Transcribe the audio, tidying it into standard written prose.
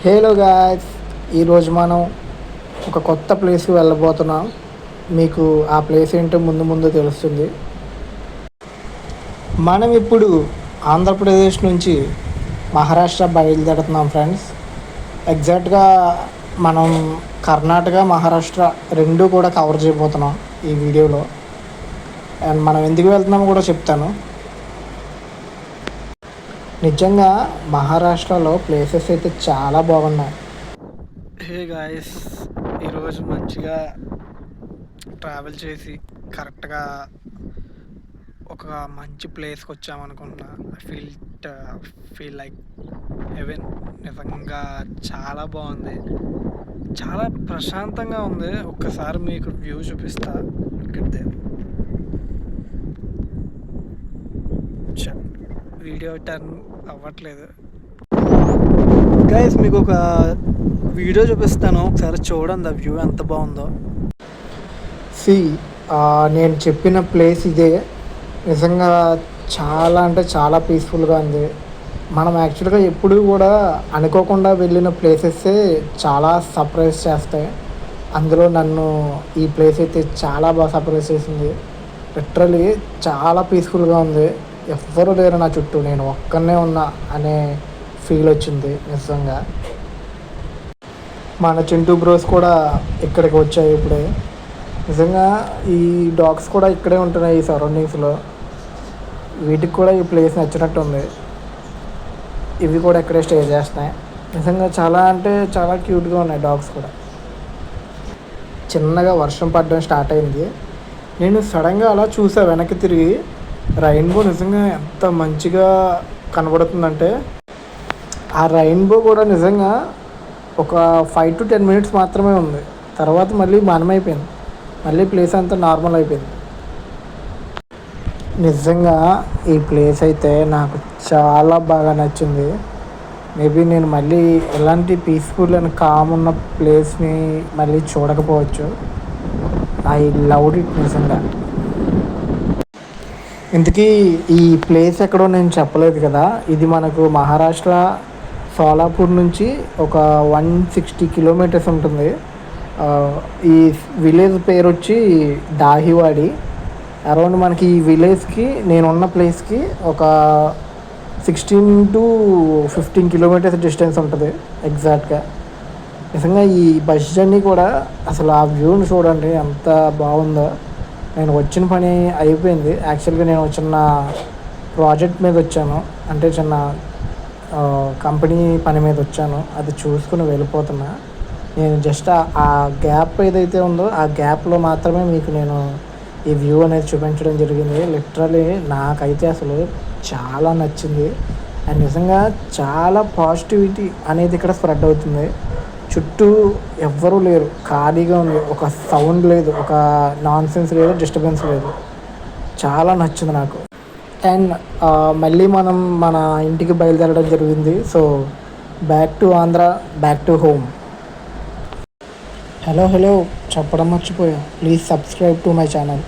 Hello guys, ఈరోజు మనం ఒక కొత్త ప్లేస్కి వెళ్ళబోతున్నాం. మీకు ఆ ప్లేస్ ఏంటో ముందు ముందు తెలుస్తుంది. మనం ఇప్పుడు ఆంధ్రప్రదేశ్ నుంచి మహారాష్ట్ర బయలుదేరుతున్నాం ఫ్రెండ్స్. ఎగ్జాక్ట్గా మనం కర్ణాటక, మహారాష్ట్ర రెండు కూడా కవర్ చేయబోతున్నాం ఈ వీడియోలో. అండ్ మనం ఎందుకు వెళ్తున్నామో కూడా చెప్తాను. నిజంగా మహారాష్ట్రలో ప్లేసెస్ అయితే చాలా బాగున్నాయి. హే గాయస్, ఈరోజు మంచిగా ట్రావెల్ చేసి కరెక్ట్గా ఒక మంచి ప్లేస్కి వచ్చామనుకుంటున్నా. Feel like heaven. నిజంగా చాలా బాగుంది, చాలా ప్రశాంతంగా ఉంది. ఒక్కసారి మీకు వ్యూ చూపిస్తా. వీడియో టర్న్ అవ్వట్లేదు గైస్, మీకు ఒక వీడియో చూపిస్తాను, ఒకసారి చూడండి ఆ వ్యూ ఎంత బాగుందో. నేను చెప్పిన ప్లేస్ ఇదే. నిజంగా చాలా అంటే చాలా పీస్ఫుల్గా ఉంది. మనం యాక్చువల్గా ఎప్పుడు కూడా అనుకోకుండా వెళ్ళిన ప్లేసెస్సే చాలా సర్ప్రైజ్ చేస్తాయి. అందులో నన్ను ఈ ప్లేస్ అయితే చాలా బాగా సర్ప్రైజ్ చేసింది. లిటరలీ చాలా పీస్ఫుల్గా ఉంది. ఎవ్వరూ లేరు నా చుట్టూ, నేను ఒక్కనే ఉన్నా అనే ఫీల్ వచ్చింది నిజంగా. మన చింటూ బ్రోస్ కూడా ఇక్కడికి వచ్చాయి ఇప్పుడే. నిజంగా ఈ డాగ్స్ కూడా ఇక్కడే ఉంటున్నాయి ఈ సరౌండింగ్స్లో. వీటికి కూడా ఈ ప్లేస్ నచ్చినట్టు ఉంది. ఇవి కూడా ఇక్కడే స్టే చేస్తున్నాయి. నిజంగా చాలా అంటే చాలా క్యూట్గా ఉన్నాయి డాగ్స్ కూడా. చిన్నగా వర్షం పడడం స్టార్ట్ అయింది. నేను సడన్గా అలా చూసా వెనక్కి తిరిగి. రెయిన్బో నిజంగా ఎంత మంచిగా కనబడుతుందంటే, ఆ రెయిన్బో కూడా నిజంగా ఒక 5 to 10 minutes మాత్రమే ఉంది. తర్వాత మళ్ళీ మానమైపోయింది. మళ్ళీ ప్లేస్ అంతా నార్మల్ అయిపోయింది. నిజంగా ఈ ప్లేస్ అయితే నాకు చాలా బాగా నచ్చింది. మేబీ నేను మళ్ళీ ఎలాంటి పీస్ఫుల్ అండ్ కామ్ ఉన్న ప్లేస్ని మళ్ళీ చూడకపోవచ్చు. ఐ లవ్డ్ ఇట్ నిజంగా. ఇంతకీ ఈ ప్లేస్ ఎక్కడో నేను చెప్పలేదు కదా. ఇది మనకు మహారాష్ట్ర సోలాపూర్ నుంచి ఒక 160 kilometers ఉంటుంది. ఈ విలేజ్ పేరు వచ్చి దాహివాడి. అరౌండ్ మనకి ఈ విలేజ్కి, నేనున్న ప్లేస్కి ఒక 16 to 15 kilometers డిస్టెన్స్ ఉంటుంది ఎగ్జాక్ట్గా. నిజంగా ఈ బస్ జర్నీ కూడా అసలు ఆ వ్యూని చూడండి ఎంత బాగుందో. నేను వచ్చిన పని అయిపోయింది. యాక్చువల్గా నేను చిన్న ప్రాజెక్ట్ మీద వచ్చాను, అంటే చిన్న కంపెనీ పని మీద వచ్చాను. అది చూసుకుని వెళ్ళిపోతున్నా. నేను జస్ట్ ఆ గ్యాప్ ఏదైతే ఉందో ఆ గ్యాప్లో మాత్రమే మీకు నేను ఈ వ్యూ అనేది చూపించడం జరిగింది. లిటరలీ నాకైతే అసలు చాలా నచ్చింది. అండ్ నిజంగా చాలా పాజిటివిటీ అనేది ఇక్కడ స్ప్రెడ్ అవుతుంది. చుట్టూ ఎవ్వరూ లేరు, ఖాళీగా ఉంది. ఒక సౌండ్ లేదు, ఒక నాన్సెన్స్ లేదు, డిస్టర్బెన్స్ లేదు. చాలా నచ్చింది నాకు. అండ్ మళ్ళీ మనం మన ఇంటికి బయలుదేరడం జరిగింది. So back to Andhra, back to home. Hello చెప్పడం మర్చిపోయా. Please subscribe to my channel.